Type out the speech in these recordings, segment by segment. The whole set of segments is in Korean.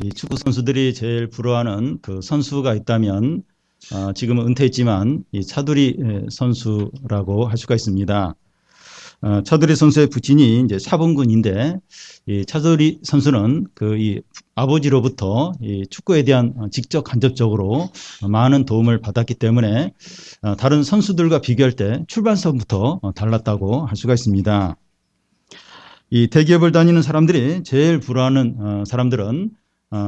이 축구 선수들이 제일 부러워하는 그 선수가 있다면 지금은 은퇴했지만 이 차두리 선수라고 할 수가 있습니다. 차두리 선수의 부친이 이제 차범근인데 이 차두리 선수는 그 이 아버지로부터 이 축구에 대한 직접 간접적으로 많은 도움을 받았기 때문에 다른 선수들과 비교할 때 출발선부터 달랐다고 할 수가 있습니다. 이 대기업을 다니는 사람들이 제일 부러워하는 사람들은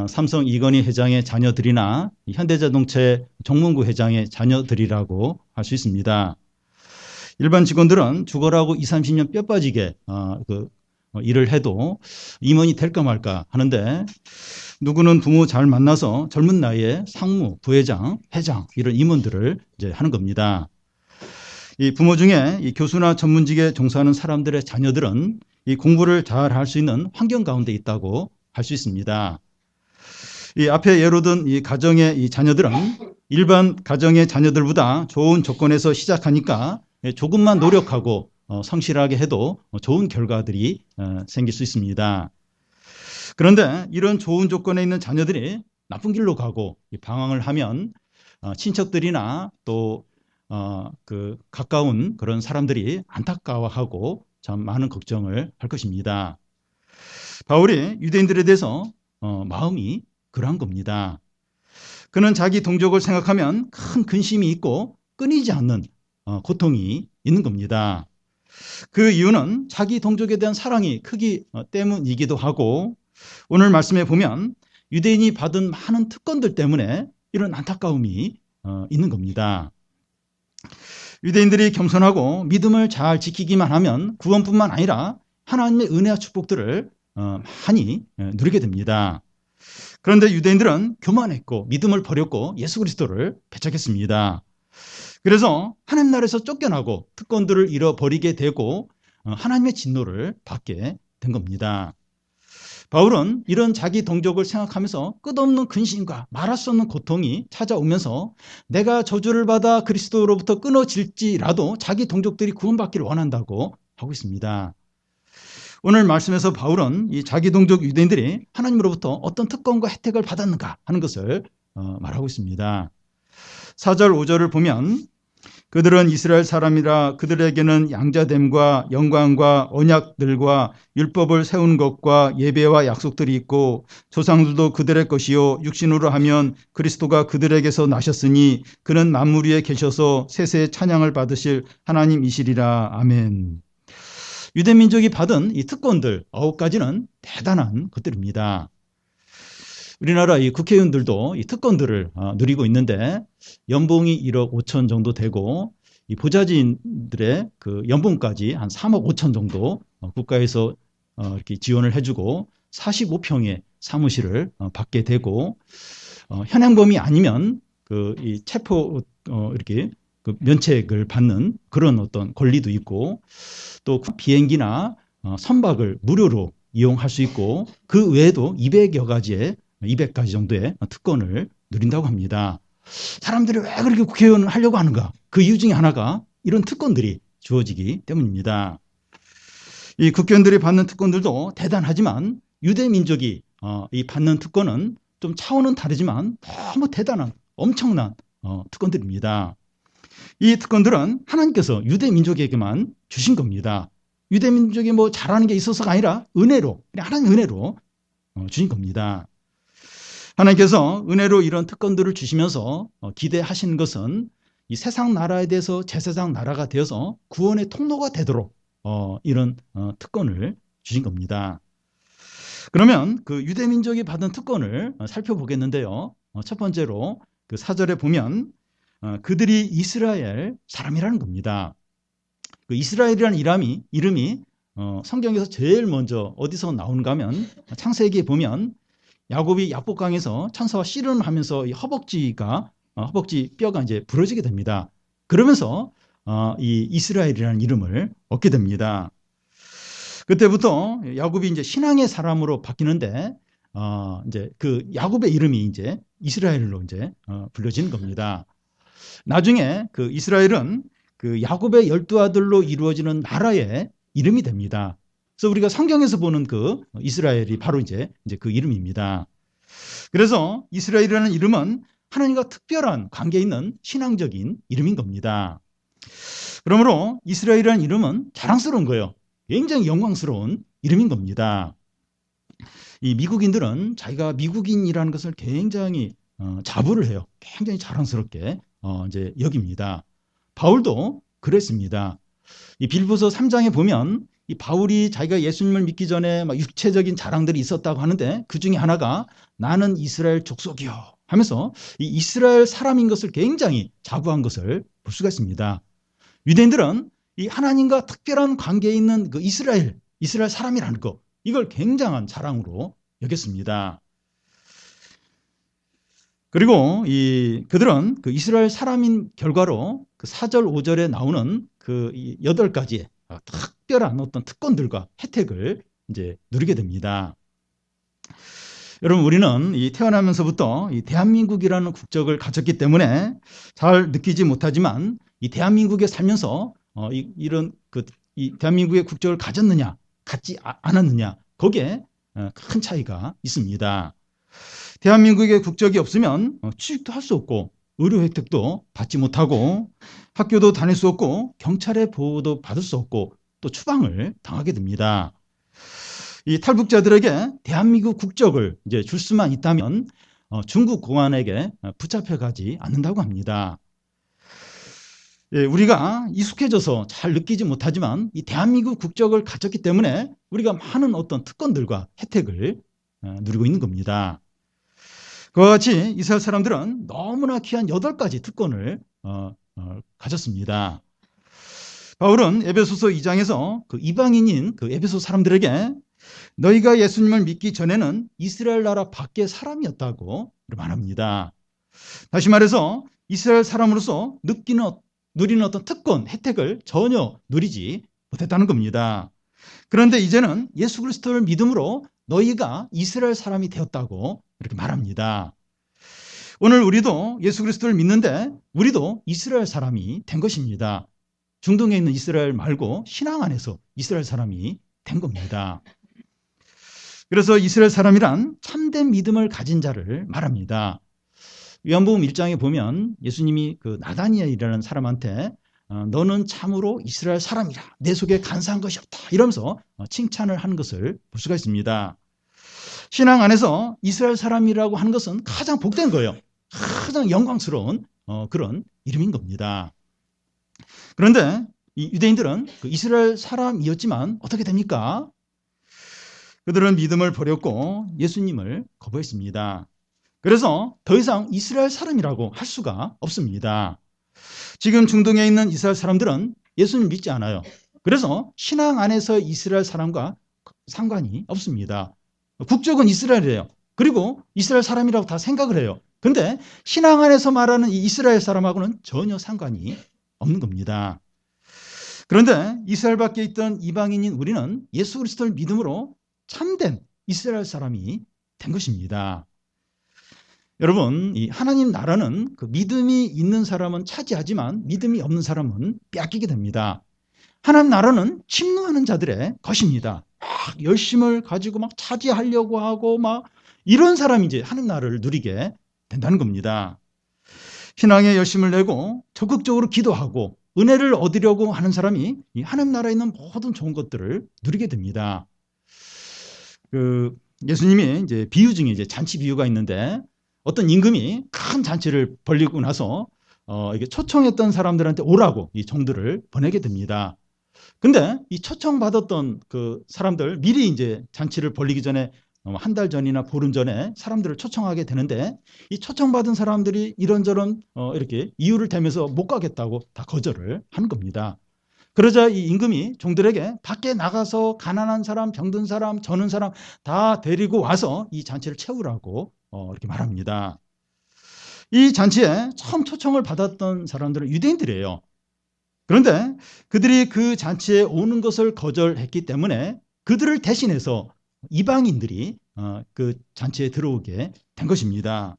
삼성 이건희 회장의 자녀들이나 현대자동차의 정문구 회장의 자녀들이라고 할 수 있습니다. 일반 직원들은 죽어라고 20, 30년 뼈 빠지게 일을 해도 임원이 될까 말까 하는데 누구는 부모 잘 만나서 젊은 나이에 상무, 부회장, 회장 이런 임원들을 이제 하는 겁니다. 이 부모 중에 이 교수나 전문직에 종사하는 사람들의 자녀들은 이 공부를 잘 할 수 있는 환경 가운데 있다고 할 수 있습니다. 이 앞에 예로 든 이 가정의 이 자녀들은 일반 가정의 자녀들보다 좋은 조건에서 시작하니까 조금만 노력하고 성실하게 해도 좋은 결과들이 생길 수 있습니다. 그런데 이런 좋은 조건에 있는 자녀들이 나쁜 길로 가고 방황을 하면 친척들이나 또 가까운 그런 사람들이 안타까워하고 참 많은 걱정을 할 것입니다. 바울이 유대인들에 대해서 마음이 그러한 겁니다. 그는 자기 동족을 생각하면 큰 근심이 있고 끊이지 않는 고통이 있는 겁니다. 그 이유는 자기 동족에 대한 사랑이 크기 때문이기도 하고 오늘 말씀에 보면 유대인이 받은 많은 특권들 때문에 이런 안타까움이 있는 겁니다. 유대인들이 겸손하고 믿음을 잘 지키기만 하면 구원뿐만 아니라 하나님의 은혜와 축복들을 많이 누리게 됩니다. 그런데 유대인들은 교만했고 믿음을 버렸고 예수 그리스도를 배척했습니다. 그래서 하나님 나라에서 쫓겨나고 특권들을 잃어버리게 되고 하나님의 진노를 받게 된 겁니다. 바울은 이런 자기 동족을 생각하면서 끝없는 근심과 말할 수 없는 고통이 찾아오면서 내가 저주를 받아 그리스도로부터 끊어질지라도 자기 동족들이 구원받기를 원한다고 하고 있습니다. 오늘 말씀에서 바울은 이 자기 동족 유대인들이 하나님으로부터 어떤 특권과 혜택을 받았는가 하는 것을 말하고 있습니다. 4절 5절을 보면 그들은 이스라엘 사람이라 그들에게는 양자됨과 영광과 언약들과 율법을 세운 것과 예배와 약속들이 있고 조상들도 그들의 것이요 육신으로 하면 그리스도가 그들에게서 나셨으니 그는 만물 위에 계셔서 세세의 찬양을 받으실 하나님이시리라. 아멘. 유대민족이 받은 이 특권들 9가지는 대단한 것들입니다. 우리나라 이 국회의원들도 이 특권들을 누리고 있는데 연봉이 1억 5천 정도 되고 이 보좌진들의 그 연봉까지 한 3억 5천 정도 국가에서 이렇게 지원을 해주고 45평의 사무실을 받게 되고 현행범이 아니면 이 체포 이렇게 그 면책을 받는 그런 어떤 권리도 있고 또 비행기나 선박을 무료로 이용할 수 있고 그 외에도 200가지 정도의 특권을 누린다고 합니다. 사람들이 왜 그렇게 국회의원을 하려고 하는가? 그 이유 중에 하나가 이런 특권들이 주어지기 때문입니다. 이 국회의원들이 받는 특권들도 대단하지만 유대 민족이 이 받는 특권은 좀 차원은 다르지만 너무 대단한 엄청난 특권들입니다. 이 특권들은 하나님께서 유대 민족에게만 주신 겁니다. 유대 민족이 뭐 잘하는 게 있어서가 아니라 은혜로, 그냥 하나님 은혜로 주신 겁니다. 하나님께서 은혜로 이런 특권들을 주시면서 기대하시는 것은 이 세상 나라에 대해서 제세상 나라가 되어서 구원의 통로가 되도록 이런 특권을 주신 겁니다. 그러면 그 유대 민족이 받은 특권을 살펴보겠는데요. 첫 번째로 그 4절에 보면 그들이 이스라엘 사람이라는 겁니다. 그 이스라엘이라는 이름이 성경에서 제일 먼저 어디서 나오는가 하면 창세기에 보면 야곱이 야복강에서 천사와 씨름하면서 이 허벅지 뼈가 이제 부러지게 됩니다. 그러면서 이 이스라엘이라는 이름을 얻게 됩니다. 그때부터 야곱이 이제 신앙의 사람으로 바뀌는데 이제 그 야곱의 이름이 이제 이스라엘로 이제 불려지는 겁니다. 나중에 그 이스라엘은 그 야곱의 12아들로 이루어지는 나라의 이름이 됩니다. 그래서 우리가 성경에서 보는 그 이스라엘이 바로 이제 그 이름입니다. 그래서 이스라엘이라는 이름은 하나님과 특별한 관계 있는 신앙적인 이름인 겁니다. 그러므로 이스라엘이라는 이름은 자랑스러운 거예요. 굉장히 영광스러운 이름인 겁니다. 이 미국인들은 자기가 미국인이라는 것을 굉장히 자부를 해요. 굉장히 자랑스럽게 이제 여깁니다. 바울도 그랬습니다. 이 빌보서 3장에 보면 이 바울이 자기가 예수님을 믿기 전에 막 육체적인 자랑들이 있었다고 하는데 그 중에 하나가 나는 이스라엘 족속이요 하면서 이 이스라엘 사람인 것을 굉장히 자부한 것을 볼 수가 있습니다. 유대인들은 이 하나님과 특별한 관계에 있는 그 이스라엘 사람이라는 것, 이걸 굉장한 자랑으로 여겼습니다. 그리고 그들은 그 이스라엘 사람인 결과로 그 4절, 5절에 나오는 그 8가지의 특별한 어떤 특권들과 혜택을 이제 누리게 됩니다. 여러분, 우리는 태어나면서부터 이 대한민국이라는 국적을 가졌기 때문에 잘 느끼지 못하지만 이 대한민국에 살면서 이런 이 대한민국의 국적을 가졌느냐, 갖지 않았느냐, 거기에 큰 차이가 있습니다. 대한민국의 국적이 없으면 취직도 할 수 없고 의료 혜택도 받지 못하고 학교도 다닐 수 없고 경찰의 보호도 받을 수 없고 또 추방을 당하게 됩니다. 이 탈북자들에게 대한민국 국적을 이제 줄 수만 있다면 중국 공안에게 붙잡혀가지 않는다고 합니다. 예, 우리가 익숙해져서 잘 느끼지 못하지만 이 대한민국 국적을 가졌기 때문에 우리가 많은 어떤 특권들과 혜택을 누리고 있는 겁니다. 그와 같이 이스라엘 사람들은 너무나 귀한 8가지 특권을 가졌습니다. 바울은 에베소서 2장에서 그 이방인인 그 에베소 사람들에게 너희가 예수님을 믿기 전에는 이스라엘 나라 밖의 사람이었다고 말합니다. 다시 말해서 이스라엘 사람으로서 누리는 어떤 특권, 혜택을 전혀 누리지 못했다는 겁니다. 그런데 이제는 예수 그리스도를 믿음으로 너희가 이스라엘 사람이 되었다고 이렇게 말합니다. 오늘 우리도 예수 그리스도를 믿는데 우리도 이스라엘 사람이 된 것입니다. 중동에 있는 이스라엘 말고 신앙 안에서 이스라엘 사람이 된 겁니다. 그래서 이스라엘 사람이란 참된 믿음을 가진 자를 말합니다. 요한복음 1장에 보면 예수님이 그 나다니엘이라는 사람한테 너는 참으로 이스라엘 사람이라, 내 속에 간사한 것이 없다, 이러면서 칭찬을 하는 것을 볼 수가 있습니다. 신앙 안에서 이스라엘 사람이라고 하는 것은 가장 복된 거예요. 가장 영광스러운 그런 이름인 겁니다. 그런데 이 유대인들은 그 이스라엘 사람이었지만 어떻게 됩니까? 그들은 믿음을 버렸고 예수님을 거부했습니다. 그래서 더 이상 이스라엘 사람이라고 할 수가 없습니다. 지금 중동에 있는 이스라엘 사람들은 예수님을 믿지 않아요. 그래서 신앙 안에서 이스라엘 사람과 상관이 없습니다. 국적은 이스라엘이에요. 그리고 이스라엘 사람이라고 다 생각을 해요. 그런데 신앙 안에서 말하는 이 이스라엘 사람하고는 전혀 상관이 없는 겁니다. 그런데 이스라엘 밖에 있던 이방인인 우리는 예수 그리스도를 믿음으로 참된 이스라엘 사람이 된 것입니다. 여러분, 이 하나님 나라는 그 믿음이 있는 사람은 차지하지만 믿음이 없는 사람은 빼앗기게 됩니다. 하나님 나라는 침노하는 자들의 것입니다. 막 열심을 가지고 막 차지하려고 하고 막 이런 사람이 이제 하나님 나라를 누리게 된다는 겁니다. 신앙에 열심을 내고 적극적으로 기도하고 은혜를 얻으려고 하는 사람이 이 하나님 나라에 있는 모든 좋은 것들을 누리게 됩니다. 예수님이 이제 비유 중에 이제 잔치 비유가 있는데 어떤 임금이 큰 잔치를 벌리고 나서 이게 초청했던 사람들한테 오라고 이 종들을 보내게 됩니다. 근데 이 초청받았던 그 사람들 미리 이제 잔치를 벌리기 전에 한 달 전이나 보름 전에 사람들을 초청하게 되는데 이 초청받은 사람들이 이런저런 이렇게 이유를 대면서 못 가겠다고 다 거절을 하는 겁니다. 그러자 이 임금이 종들에게 밖에 나가서 가난한 사람, 병든 사람, 저는 사람 다 데리고 와서 이 잔치를 채우라고 이렇게 말합니다. 이 잔치에 처음 초청을 받았던 사람들은 유대인들이에요. 그런데 그들이 그 잔치에 오는 것을 거절했기 때문에 그들을 대신해서 이방인들이 그 잔치에 들어오게 된 것입니다.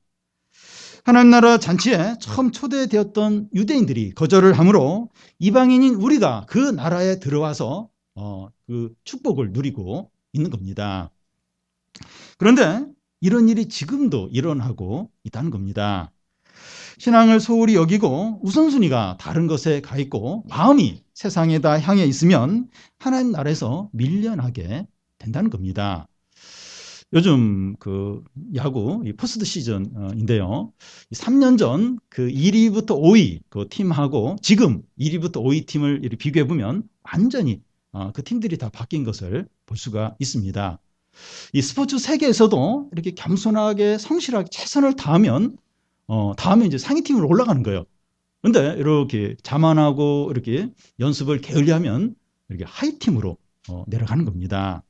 하나님 나라 잔치에 처음 초대되었던 유대인들이 거절을 하므로 이방인인 우리가 그 나라에 들어와서 그 축복을 누리고 있는 겁니다. 그런데 이런 일이 지금도 일어나고 있다는 겁니다. 신앙을 소홀히 여기고 우선순위가 다른 것에 가 있고 마음이 세상에다 향해 있으면 하나님 나라에서 밀려나게 된다는 겁니다. 요즘 그 야구 포스트 시즌인데요. 3년 전 그 1위부터 5위 그 팀하고 지금 1위부터 5위 팀을 이렇게 비교해 보면 완전히 그 팀들이 다 바뀐 것을 볼 수가 있습니다. 이 스포츠 세계에서도 이렇게 겸손하게 성실하게 최선을 다하면 다음에 이제 상위팀으로 올라가는 거예요. 근데 이렇게 자만하고 이렇게 연습을 게을리하면 이렇게 하위팀으로 내려가는 겁니다.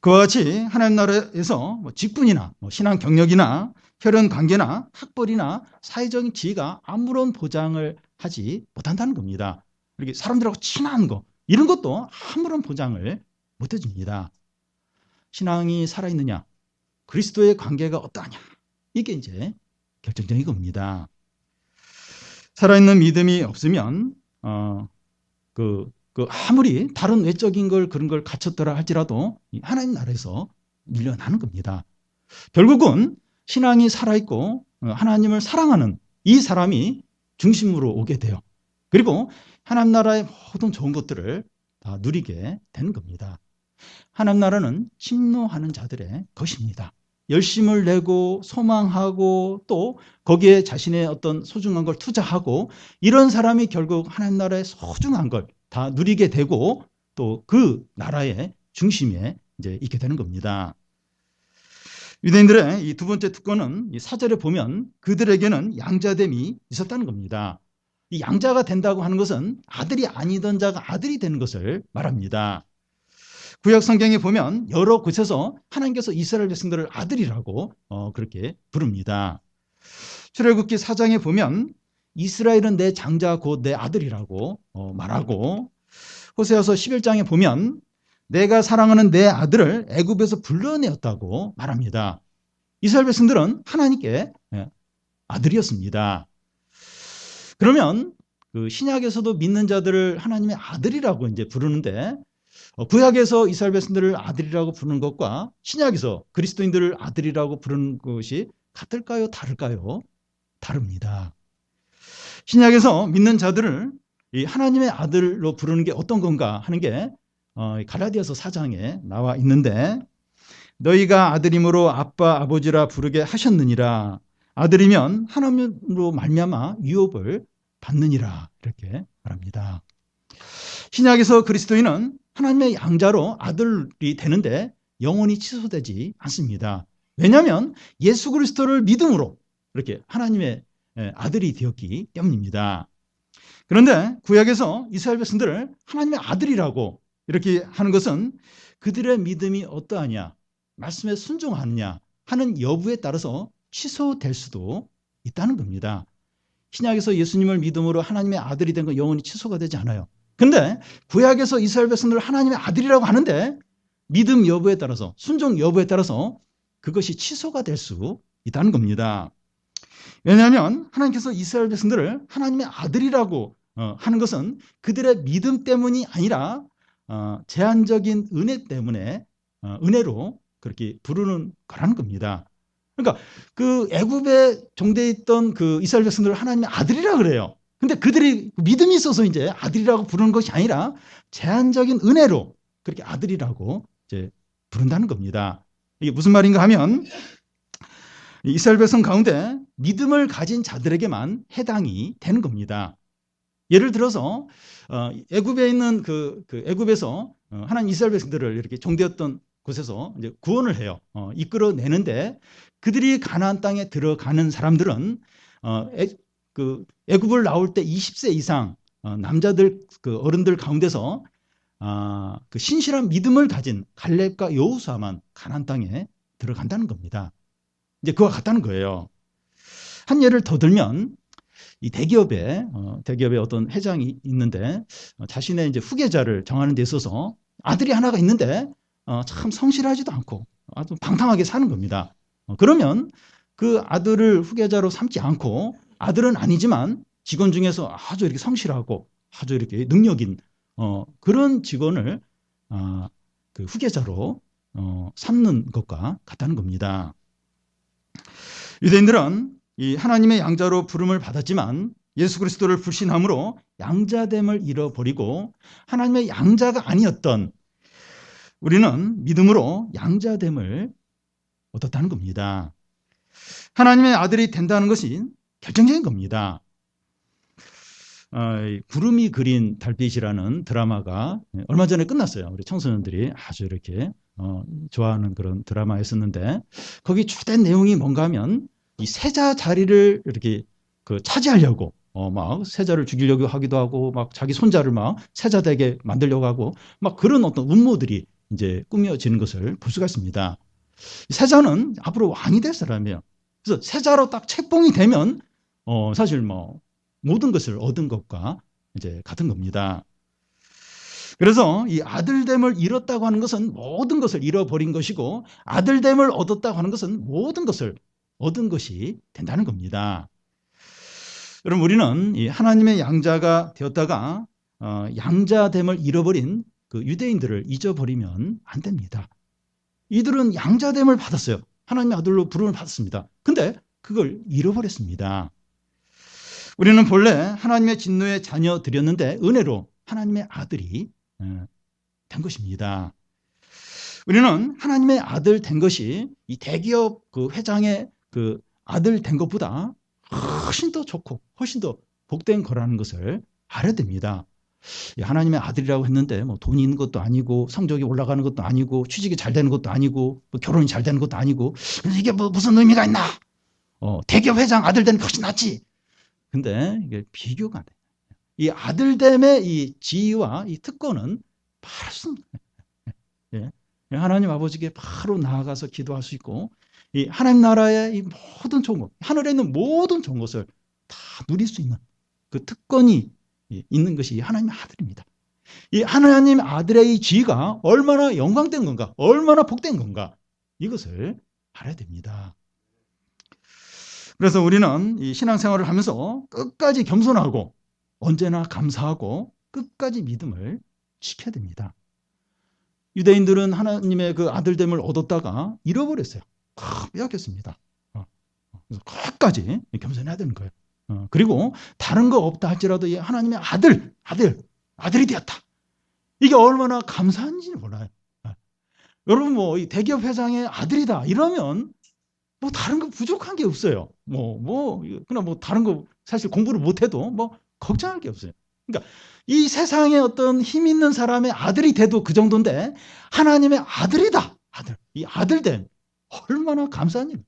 그와 같이 하나님 나라에서 직분이나 신앙 경력이나 혈연 관계나 학벌이나 사회적인 지위가 아무런 보장을 하지 못한다는 겁니다. 이렇게 사람들하고 친한 거 이런 것도 아무런 보장을 못 해줍니다. 신앙이 살아있느냐, 그리스도의 관계가 어떠하냐, 이게 이제 결정적인 겁니다. 살아있는 믿음이 없으면 아무리 다른 외적인 걸 그런 걸 갖췄더라 할지라도 하나님 나라에서 밀려나는 겁니다. 결국은 신앙이 살아있고 하나님을 사랑하는 이 사람이 중심으로 오게 돼요. 그리고 하나님 나라의 모든 좋은 것들을 다 누리게 되는 겁니다. 하나님 나라는 침노하는 자들의 것입니다. 열심을 내고 소망하고 또 거기에 자신의 어떤 소중한 걸 투자하고 이런 사람이 결국 하나님 나라의 소중한 걸 다 누리게 되고 또 그 나라의 중심에 이제 있게 되는 겁니다. 유대인들의 이 두 번째 특권은 이 4절에 보면 그들에게는 양자됨이 있었다는 겁니다. 이 양자가 된다고 하는 것은 아들이 아니던 자가 아들이 되는 것을 말합니다. 구약 성경에 보면 여러 곳에서 하나님께서 이스라엘 백성들을 아들이라고 그렇게 부릅니다. 출애굽기 4장에 보면 이스라엘은 내 장자 곧 내 아들이라고 말하고 호세아서 11장에 보면 내가 사랑하는 내 아들을 애굽에서 불러내었다고 말합니다. 이스라엘 백성들은 하나님께 아들이었습니다. 그러면 그 신약에서도 믿는 자들을 하나님의 아들이라고 이제 부르는데 구약에서 이스라엘 백성들을 아들이라고 부르는 것과 신약에서 그리스도인들을 아들이라고 부르는 것이 같을까요? 다를까요? 다릅니다. 신약에서 믿는 자들을 하나님의 아들로 부르는 게 어떤 건가 하는 게 갈라디아서 4장에 나와 있는데 너희가 아들임으로 아빠 아버지라 부르게 하셨느니라. 아들이면 하나님으로 말미암아 유업을 받느니라 이렇게 말합니다. 신약에서 그리스도인은 하나님의 양자로 아들이 되는데 영원히 취소되지 않습니다. 왜냐하면 예수 그리스도를 믿음으로 이렇게 하나님의 아들이 되었기 때문입니다. 그런데 구약에서 이스라엘 백성들을 하나님의 아들이라고 이렇게 하는 것은 그들의 믿음이 어떠하냐, 말씀에 순종하느냐 하는 여부에 따라서 취소될 수도 있다는 겁니다. 신약에서 예수님을 믿음으로 하나님의 아들이 된 건 영원히 취소가 되지 않아요. 그런데 구약에서 이스라엘 백성들을 하나님의 아들이라고 하는데 믿음 여부에 따라서 순종 여부에 따라서 그것이 취소가 될 수 있다는 겁니다. 왜냐하면 하나님께서 이스라엘 백성들을 하나님의 아들이라고 하는 것은 그들의 믿음 때문이 아니라 제한적인 은혜 때문에 은혜로 그렇게 부르는 거라는 겁니다. 그러니까 그 애굽에 종되어 있던 그 이스라엘 백성들을 하나님의 아들이라 그래요. 근데 그들이 믿음이 있어서 이제 아들이라고 부르는 것이 아니라 제한적인 은혜로 그렇게 아들이라고 이제 부른다는 겁니다. 이게 무슨 말인가 하면 이스라엘 백성 가운데 믿음을 가진 자들에게만 해당이 되는 겁니다. 예를 들어서 애굽에 있는 애굽에서 하나님 이스라엘 백성들을 이렇게 종되었던 곳에서 이제 구원을 해요. 이끌어내는데 그들이 가나안 땅에 들어가는 사람들은 애굽을 나올 때 20세 이상 남자들 그 어른들 가운데서 그 신실한 믿음을 가진 갈렙과 여호수아만 가나안 땅에 들어간다는 겁니다. 이제 그와 같다는 거예요. 한 예를 더 들면 이 대기업에 어떤 회장이 있는데 자신의 이제 후계자를 정하는 데 있어서 아들이 하나가 있는데 참 성실하지도 않고 아주 방탕하게 사는 겁니다. 그러면 그 아들을 후계자로 삼지 않고 아들은 아니지만 직원 중에서 아주 이렇게 성실하고 아주 이렇게 능력 있는 그런 직원을 그 후계자로 삼는 것과 같다는 겁니다. 유대인들은 이 하나님의 양자로 부름을 받았지만 예수 그리스도를 불신함으로 양자됨을 잃어버리고 하나님의 양자가 아니었던 우리는 믿음으로 양자됨을 얻었다는 겁니다. 하나님의 아들이 된다는 것이 결정적인 겁니다. 구름이 그린 달빛이라는 드라마가 얼마 전에 끝났어요. 우리 청소년들이 아주 이렇게 좋아하는 그런 드라마였었는데 거기 주된 내용이 뭔가 하면 이 세자 자리를 이렇게 차지하려고 막 세자를 죽이려고 하기도 하고 막 자기 손자를 막 세자 되게 만들려고 하고 막 그런 어떤 음모들이 이제 꾸며지는 것을 볼 수가 있습니다. 세자는 앞으로 왕이 될 사람이에요. 그래서 세자로 딱 책봉이 되면 사실 뭐 모든 것을 얻은 것과 이제 같은 겁니다. 그래서 이 아들됨을 잃었다고 하는 것은 모든 것을 잃어버린 것이고 아들됨을 얻었다고 하는 것은 모든 것을 얻은 것이 된다는 겁니다. 여러분 우리는 이 하나님의 양자가 되었다가 양자됨을 잃어버린 그 유대인들을 잊어버리면 안 됩니다. 이들은 양자됨을 받았어요. 하나님의 아들로 부름을 받았습니다. 근데 그걸 잃어버렸습니다. 우리는 본래 하나님의 진노의 자녀들이었는데 은혜로 하나님의 아들이 된 것입니다. 우리는 하나님의 아들 된 것이 이 대기업 그 회장의 그 아들 된 것보다 훨씬 더 좋고 훨씬 더 복된 거라는 것을 알아야 됩니다. 하나님의 아들이라고 했는데 뭐 돈이 있는 것도 아니고 성적이 올라가는 것도 아니고 취직이 잘 되는 것도 아니고 뭐 결혼이 잘 되는 것도 아니고 이게 뭐 무슨 의미가 있나? 대기업 회장 아들 되는 것이 낫지. 근데 이게 비교가 안 돼요. 이 아들됨의 이 지위와 이 특권은 바로 예. 하나님 아버지께 바로 나아가서 기도할 수 있고 이 하나님 나라의 이 모든 좋은 것, 하늘에 있는 모든 좋은 것을 다 누릴 수 있는 그 특권이 있는 것이 하나님의 아들입니다. 이 하나님 아들의 이 지위가 얼마나 영광된 건가, 얼마나 복된 건가 이것을 알아야 됩니다. 그래서 우리는 이 신앙생활을 하면서 끝까지 겸손하고 언제나 감사하고 끝까지 믿음을 지켜야 됩니다. 유대인들은 하나님의 그 아들됨을 얻었다가 잃어버렸어요. 빼앗겼습니다. 그래서 끝까지 겸손해야 되는 거예요. 그리고 다른 거 없다 할지라도 하나님의 아들이 되었다. 이게 얼마나 감사한지는 몰라요. 여러분 뭐 이 대기업 회장의 아들이다 이러면 뭐 다른 거 부족한 게 없어요. 그냥 뭐 다른 거 사실 공부를 못해도 뭐 걱정할 게 없어요. 그러니까 이 세상에 어떤 힘 있는 사람의 아들이 돼도 그 정도인데 하나님의 아들이다. 이 아들됨 얼마나 감사한 일.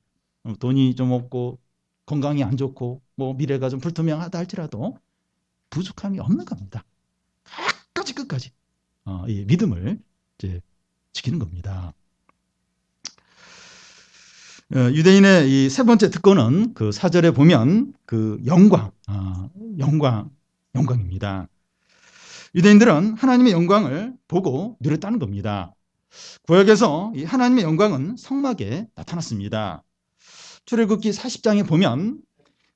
돈이 좀 없고 건강이 안 좋고 뭐 미래가 좀 불투명하다 할지라도 부족함이 없는 겁니다. 끝까지 이 믿음을 이제 지키는 겁니다. 유대인의 이 세 번째 특권은 그 4절에 보면 그 영광입니다. 유대인들은 하나님의 영광을 보고 누렸다는 겁니다. 구약에서 이 하나님의 영광은 성막에 나타났습니다. 출애굽기 40장에 보면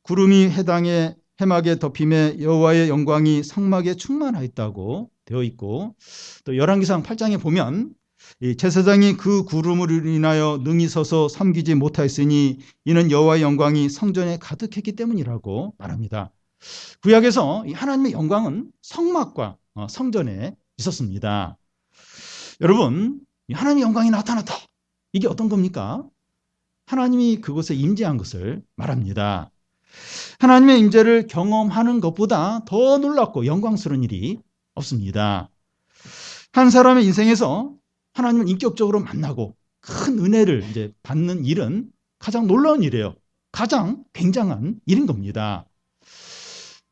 구름이 해막에 덮임에 여호와의 영광이 성막에 충만하였다고 되어 있고 또 열왕기상 8장에 보면 이 제사장이 그 구름을 인하여 능히 서서 섬기지 못하였으니 이는 여호와의 영광이 성전에 가득했기 때문이라고 말합니다. 구약에서 이 하나님의 영광은 성막과 성전에 있었습니다. 여러분, 하나님의 영광이 나타났다. 이게 어떤 겁니까? 하나님이 그곳에 임재한 것을 말합니다. 하나님의 임재를 경험하는 것보다 더 놀랍고 영광스러운 일이 없습니다. 한 사람의 인생에서 하나님을 인격적으로 만나고 큰 은혜를 이제 받는 일은 가장 놀라운 일이에요. 가장 굉장한 일인 겁니다.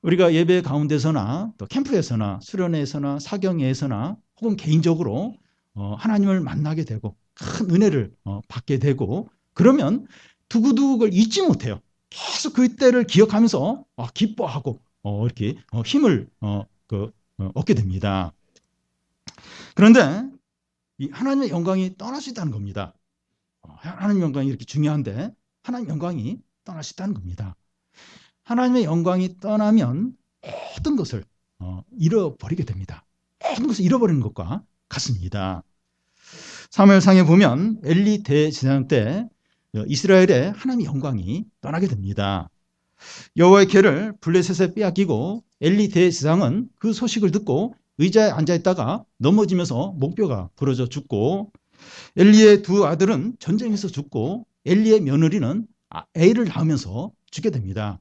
우리가 예배 가운데서나 또 캠프에서나 수련회에서나 사경회에서나 혹은 개인적으로 하나님을 만나게 되고 큰 은혜를 받게 되고 그러면 두고두고 그걸 잊지 못해요. 계속 그때를 기억하면서 기뻐하고 이렇게 힘을 얻게 됩니다. 그런데 이 하나님의 영광이 떠날 수 있다는 겁니다. 하나님의 영광이 이렇게 중요한데 하나님의 영광이 떠날 수 있다는 겁니다. 하나님의 영광이 떠나면 모든 것을 잃어버리게 됩니다. 모든 것을 잃어버리는 것과 같습니다. 사무엘상에 보면 엘리 대제사장 때 이스라엘의 하나님의 영광이 떠나게 됩니다. 여호와의 궤를 블레셋에 빼앗기고 엘리 대제사장은 그 소식을 듣고 의자에 앉아있다가 넘어지면서 목뼈가 부러져 죽고, 엘리의 두 아들은 전쟁에서 죽고, 엘리의 며느리는 애를 낳으면서 죽게 됩니다.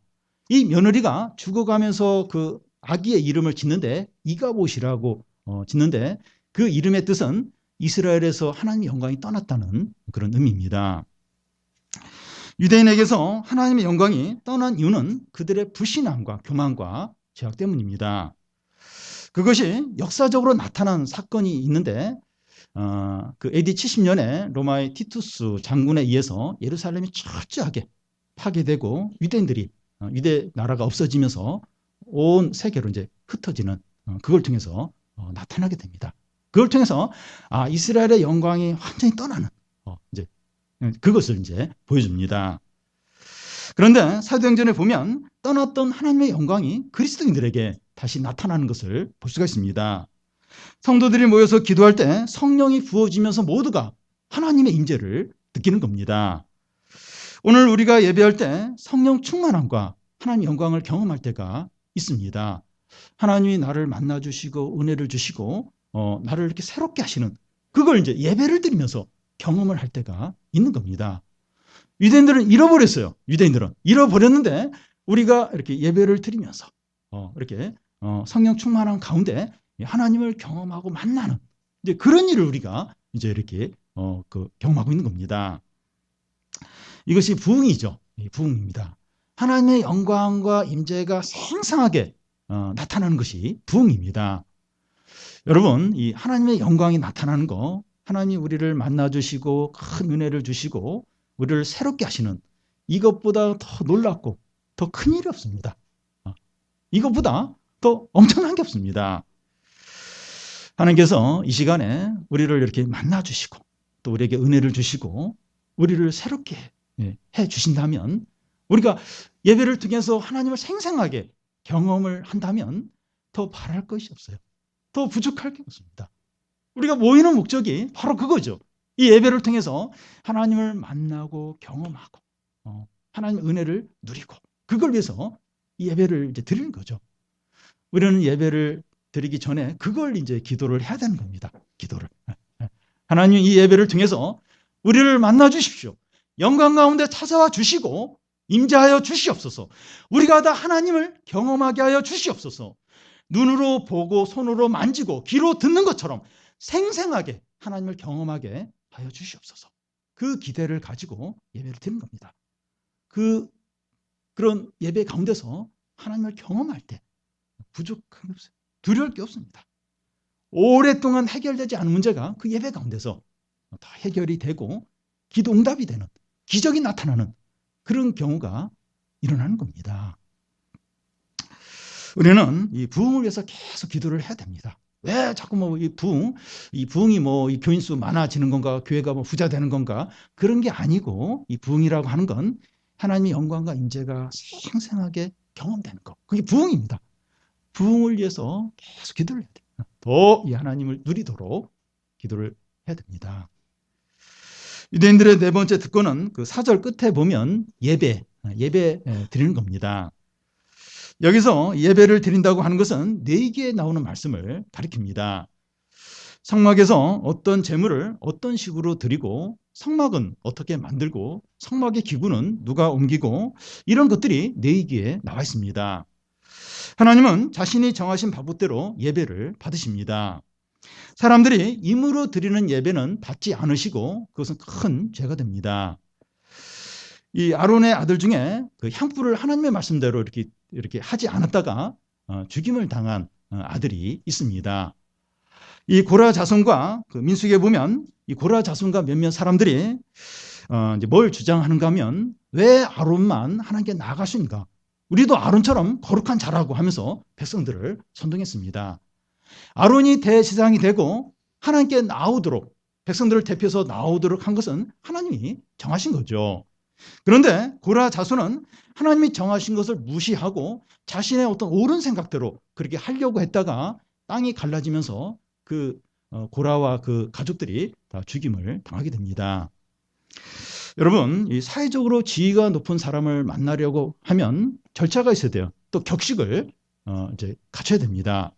이 며느리가 죽어가면서 그 아기의 이름을 짓는데 이가봇이라고 짓는데, 그 이름의 뜻은 이스라엘에서 하나님의 영광이 떠났다는 그런 의미입니다. 유대인에게서 하나님의 영광이 떠난 이유는 그들의 불신앙과 교만과 죄악 때문입니다. 그것이 역사적으로 나타난 사건이 있는데, 그 AD 70년에 로마의 티투스 장군에 의해서 예루살렘이 철저하게 파괴되고 유대인들이 유대 나라가 없어지면서 온 세계로 이제 흩어지는, 그걸 통해서 나타나게 됩니다. 그걸 통해서 이스라엘의 영광이 완전히 떠나는 이제 그것을 이제 보여줍니다. 그런데 사도행전에 보면 떠났던 하나님의 영광이 그리스도인들에게 다시 나타나는 것을 볼 수가 있습니다. 성도들이 모여서 기도할 때 성령이 부어지면서 모두가 하나님의 임재를 느끼는 겁니다. 오늘 우리가 예배할 때 성령 충만함과 하나님의 영광을 경험할 때가 있습니다. 하나님이 나를 만나주시고 은혜를 주시고 나를 이렇게 새롭게 하시는, 그걸 이제 예배를 드리면서 경험을 할 때가 있는 겁니다. 유대인들은 잃어버렸어요. 유대인들은 잃어버렸는데 우리가 이렇게 예배를 드리면서 이렇게 성령 충만함 가운데 하나님을 경험하고 만나는 이제 그런 일을 우리가 이제 이렇게 경험하고 있는 겁니다. 이것이 부흥이죠. 부흥입니다. 하나님의 영광과 임재가 생생하게 나타나는 것이 부흥입니다. 여러분, 이 하나님의 영광이 나타나는 거, 하나님 우리를 만나주시고 큰 은혜를 주시고 우리를 새롭게 하시는, 이것보다 더 놀랍고 더 큰 일이 없습니다. 이것보다 더 엄청난 게 없습니다. 하나님께서 이 시간에 우리를 이렇게 만나주시고 또 우리에게 은혜를 주시고 우리를 새롭게 해 주신다면, 우리가 예배를 통해서 하나님을 생생하게 경험을 한다면 더 바랄 것이 없어요. 더 부족할 게 없습니다. 우리가 모이는 목적이 바로 그거죠. 이 예배를 통해서 하나님을 만나고 경험하고 하나님의 은혜를 누리고, 그걸 위해서 이 예배를 이제 드리는 거죠. 우리는 예배를 드리기 전에 그걸 이제 기도를 해야 되는 겁니다. 기도를. 하나님 이 예배를 통해서 우리를 만나 주십시오. 영광 가운데 찾아와 주시고 임재하여 주시옵소서. 우리가 다 하나님을 경험하게 하여 주시옵소서. 눈으로 보고 손으로 만지고 귀로 듣는 것처럼 생생하게 하나님을 경험하게 하여 주시옵소서. 그 기대를 가지고 예배를 드리는 겁니다. 그런 예배 가운데서 하나님을 경험할 때 부족한 게 없어요. 두려울 게 없습니다. 오랫동안 해결되지 않은 문제가 그 예배 가운데서 다 해결이 되고 기도 응답이 되는, 기적이 나타나는 그런 경우가 일어나는 겁니다. 우리는 이 부흥을 위해서 계속 기도를 해야 됩니다. 왜 자꾸 이 부흥이 이 교인 수 많아지는 건가, 교회가 부자 되는 건가, 그런 게 아니고, 이 부흥이라고 하는 건 하나님의 영광과 임재가 생생하게 경험되는 것, 그게 부흥입니다. 부흥을 위해서 계속 기도를 해야 돼요. 더 이 하나님을 누리도록 기도를 해야 됩니다. 유대인들의 네 번째 특권은 그 4절 끝에 보면 예배 드리는 겁니다. 여기서 예배를 드린다고 하는 것은 4개에 나오는 말씀을 가리킵니다. 성막에서 어떤 제물을 어떤 식으로 드리고, 성막은 어떻게 만들고, 성막의 기구는 누가 옮기고, 이런 것들이 4개에 나와 있습니다. 하나님은 자신이 정하신 방법대로 예배를 받으십니다. 사람들이 임으로 드리는 예배는 받지 않으시고 그것은 큰 죄가 됩니다. 이 아론의 아들 중에 그 향불을 하나님의 말씀대로 이렇게 하지 않았다가 죽임을 당한 아들이 있습니다. 이 고라 자손과 그 민수기에 보면 이 고라 자손과 몇몇 사람들이 이제 뭘 주장하는가 하면, 왜 아론만 하나님께 나아가십니까? 우리도 아론처럼 거룩한 자라고 하면서 백성들을 선동했습니다. 아론이 대제사장이 되고 하나님께 나오도록, 백성들을 대표해서 나오도록 한 것은 하나님이 정하신 거죠. 그런데 고라 자손은 하나님이 정하신 것을 무시하고 자신의 어떤 옳은 생각대로 그렇게 하려고 했다가 땅이 갈라지면서 그 고라와 그 가족들이 다 죽임을 당하게 됩니다. 여러분, 이 사회적으로 지위가 높은 사람을 만나려고 하면 절차가 있어야 돼요. 또 격식을 이제 갖춰야 됩니다.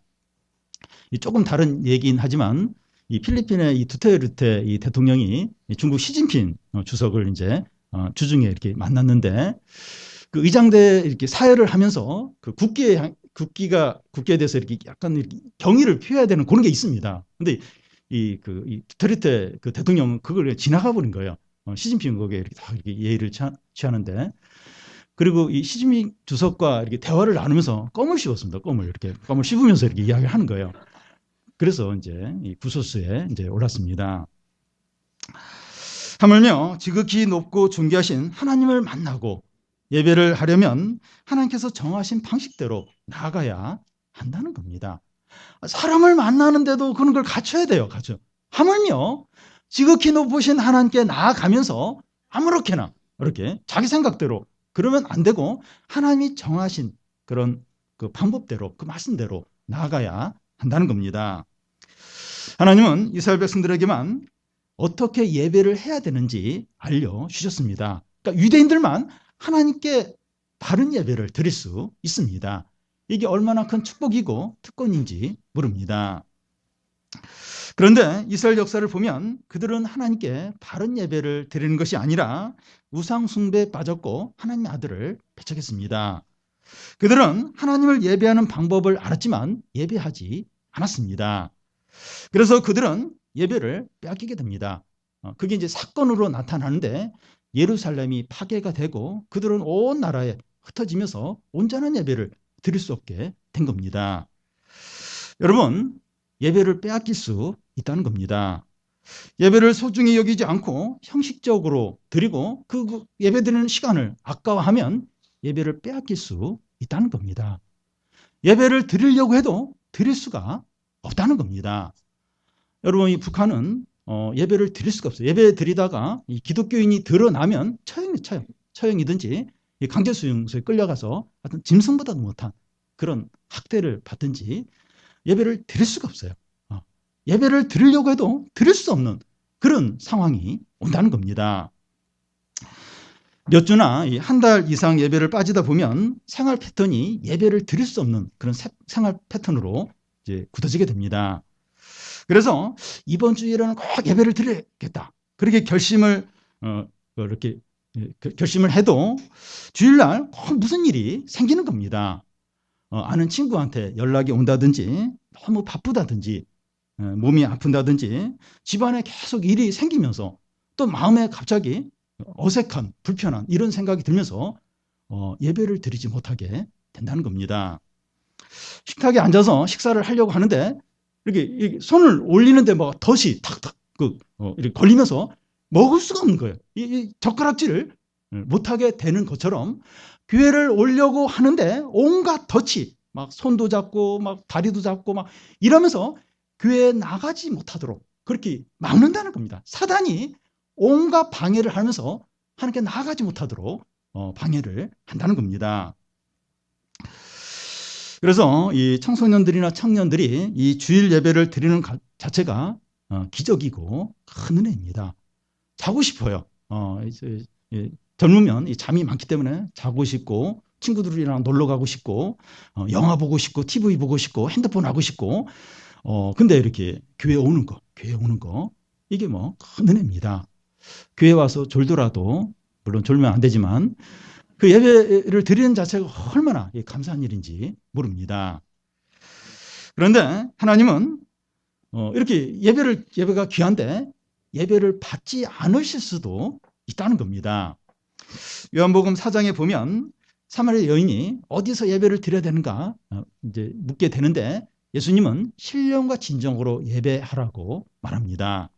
조금 다른 얘기긴 하지만 이 필리핀의 이 두테르테 이 대통령이 중국 시진핑 주석을 이제 주중에 이렇게 만났는데 그 의장대 이렇게 사회를 하면서 그 국기에 대해서 이렇게 약간 이렇게 경의를 표해야 되는 그런 게 있습니다. 근데 이 두테르테 그 대통령은 그걸 지나가 버린 거예요. 시진핑 거기에 이렇게 다 이렇게 예의를 취하는데 그리고 이 시진핑 주석과 이렇게 대화를 나누면서 껌을 씹었습니다. 껌을 씹으면서 이렇게 이야기를 하는 거예요. 그래서 이제 이 구설수에 이제 올랐습니다. 하물며 지극히 높고 존귀하신 하나님을 만나고 예배를 하려면 하나님께서 정하신 방식대로 나아가야 한다는 겁니다. 사람을 만나는데도 그런 걸 갖춰야 돼요. 하물며 지극히 높으신 하나님께 나아가면서 아무렇게나 이렇게 자기 생각대로 그러면 안 되고 하나님이 정하신 그런 그 방법대로 그 말씀대로 나아가야 한다는 겁니다. 하나님은 이스라엘 백성들에게만 어떻게 예배를 해야 되는지 알려주셨습니다. 그러니까 유대인들만 하나님께 바른 예배를 드릴 수 있습니다. 이게 얼마나 큰 축복이고 특권인지 모릅니다. 그런데 이스라엘 역사를 보면 그들은 하나님께 바른 예배를 드리는 것이 아니라 우상 숭배에 빠졌고 하나님의 아들을 배척했습니다. 그들은 하나님을 예배하는 방법을 알았지만 예배하지 않았습니다. 그래서 그들은 예배를 빼앗기게 됩니다. 그게 이제 사건으로 나타나는데 예루살렘이 파괴가 되고 그들은 온 나라에 흩어지면서 온전한 예배를 드릴 수 없게 된 겁니다. 여러분, 예배를 빼앗길 수 있다는 겁니다. 예배를 소중히 여기지 않고 형식적으로 드리고 그 예배 드리는 시간을 아까워하면 예배를 빼앗길 수 있다는 겁니다. 예배를 드리려고 해도 드릴 수가 없다는 겁니다. 여러분, 이 북한은 예배를 드릴 수가 없어요. 예배 드리다가 이 기독교인이 드러나면 처형이든지 강제수용소에 끌려가서 하여튼 짐승보다도 못한 그런 학대를 받든지 예배를 드릴 수가 없어요. 예배를 드리려고 해도 드릴 수 없는 그런 상황이 온다는 겁니다. 몇 주나 한 달 이상 예배를 빠지다 보면 생활 패턴이 예배를 드릴 수 없는 그런 생활 패턴으로 이제 굳어지게 됩니다. 그래서 이번 주일에는 꼭 예배를 드리겠다. 그렇게 결심을 해도 주일날 꼭 무슨 일이 생기는 겁니다. 아는 친구한테 연락이 온다든지 너무 바쁘다든지 몸이 아픈다든지 집안에 계속 일이 생기면서 또 마음에 갑자기 어색한 불편한 이런 생각이 들면서 예배를 드리지 못하게 된다는 겁니다. 식탁에 앉아서 식사를 하려고 하는데 이렇게 손을 올리는데 막 덫이 탁탁 이렇게 걸리면서 먹을 수가 없는 거예요. 이 젓가락질을 못하게 되는 것처럼 교회를 오려고 하는데 온갖 덫이 막 손도 잡고 막 다리도 잡고 막 이러면서 교회에 나가지 못하도록 그렇게 막는다는 겁니다. 사단이 온갖 방해를 하면서 하나님께 나가지 못하도록 방해를 한다는 겁니다. 그래서 이 청소년들이나 청년들이 이 주일 예배를 드리는 자체가 기적이고 큰 은혜입니다. 자고 싶어요. 젊으면 잠이 많기 때문에 자고 싶고 친구들이랑 놀러 가고 싶고 영화 보고 싶고 TV 보고 싶고 핸드폰 하고 싶고 근데 이렇게 교회 오는 거 이게 뭐 큰 은혜입니다. 교회 와서 졸더라도 물론 졸면 안 되지만 그 예배를 드리는 자체가 얼마나 감사한 일인지 모릅니다. 그런데 하나님은 이렇게 예배가 귀한데 예배를 받지 않으실 수도 있다는 겁니다. 요한복음 4장에 보면 사마리아 여인이 어디서 예배를 드려야 되는가 이제 묻게 되는데 예수님은 신령과 진정으로 예배하라고 말합니다.